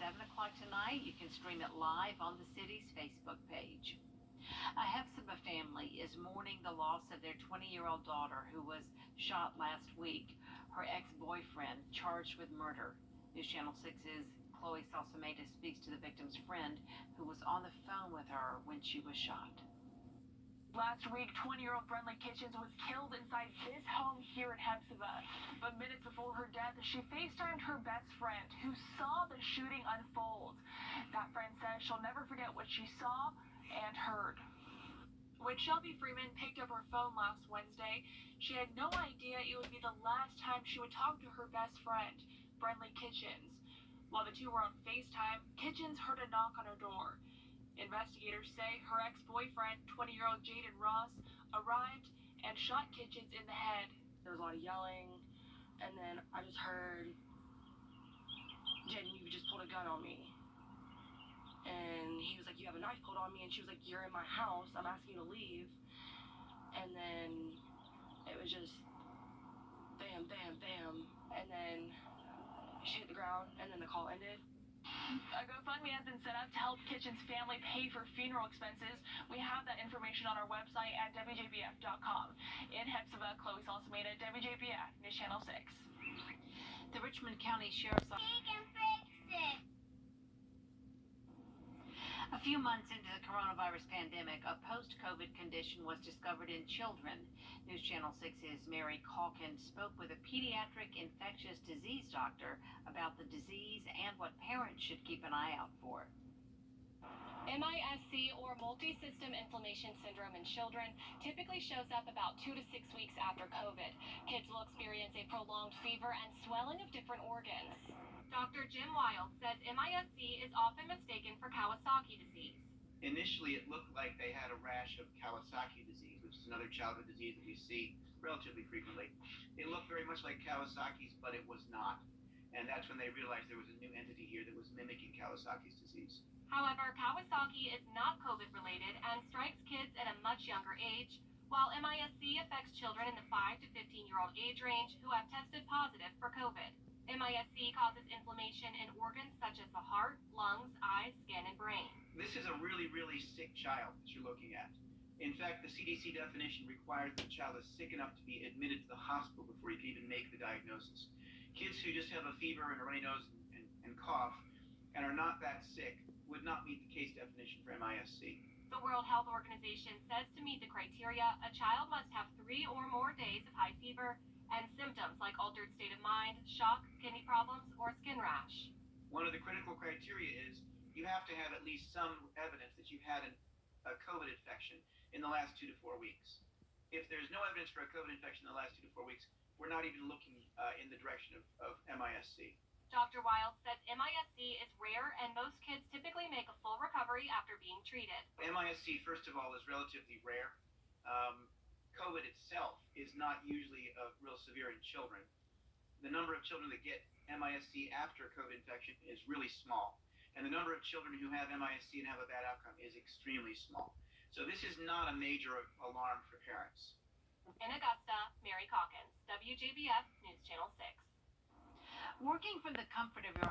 7 o'clock tonight. You can stream it live on the city's Facebook page. A Hephzibah family is mourning the loss of their 20-year-old daughter who was shot last week. Her ex-boyfriend charged with murder. News Channel 6's Chloe Salsameda speaks to the victim's friend who was on the phone with her when she was shot. Last week, 20-year-old Brenley Kitchens was killed inside this home here in Hephzibah. But minutes before her death, she FaceTimed her best friend who saw the shooting unfold. That friend says she'll never forget what she saw and heard. When Shelby Freeman picked up her phone last Wednesday, she had no idea it would be the last time she would talk to her best friend, Brenley Kitchens. While the two were on FaceTime, Kitchens heard a knock on her door. Investigators say her ex-boyfriend, 20-year-old Jaden Ross, arrived and shot Kitchens in the head. There was a lot of yelling, and then I just heard, "Jaden, you just pulled a gun on me." And he was like, "You have a knife pulled on me," and she was like, "You're in my house, I'm asking you to leave." And then it was just bam, bam, bam, and then she hit the ground, and then the call ended. A GoFundMe has been set up to help Kitchens' family pay for funeral expenses. We have that information on our website at WJBF.com. In Hephzibah, Chloe Salsameda, WJBF, News Channel 6. The Richmond County Sheriff's Office. He can fix it. A few months into the coronavirus pandemic, a post-COVID condition was discovered in children. News Channel 6's Mary Calkins spoke with a pediatric infectious disease doctor about the disease and what parents should keep an eye out for. MIS-C, or multi-system inflammation syndrome in children, typically shows up about 2 to 6 weeks after COVID. Kids will experience a prolonged fever and swelling of different organs. Dr. Jim Wild says MIS-C is often mistaken for Kawasaki disease. Initially, it looked like they had a rash of Kawasaki disease, which is another childhood disease that we see relatively frequently. It looked very much like Kawasaki's, but it was not. And that's when they realized there was a new entity here that was mimicking Kawasaki's disease. However, Kawasaki is not COVID-related and strikes kids at a much younger age, while MIS-C affects children in the 5 to 15-year-old age range who have tested positive for COVID. MIS-C causes inflammation in organs such as the heart, lungs, eyes, skin, and brain. This is a really, really sick child that you're looking at. In fact, the CDC definition requires that the child is sick enough to be admitted to the hospital before you can even make the diagnosis. Kids who just have a fever and a runny nose and cough and are not that sick would not meet the case definition for MIS-C. The World Health Organization says to meet the criteria, a child must have 3 or more days of high fever and symptoms like altered state of mind, shock, kidney problems, or skin rash. One of the critical criteria is you have to have at least some evidence that you've had a COVID infection in the last 2 to 4 weeks. If there's no evidence for a COVID infection in the last 2 to 4 weeks, we're not even looking in the direction of MIS-C. Dr. Wild says MIS-C is rare and most kids typically make a full recovery after being treated. MIS-C, first of all, is relatively rare. COVID itself is not usually real severe in children. The number of children that get MIS-C after COVID infection is really small. And the number of children who have MIS-C and have a bad outcome is extremely small. So this is not a major alarm for parents. In Augusta, Mary Calkins, WJBF News Channel 6. Working from the comfort of your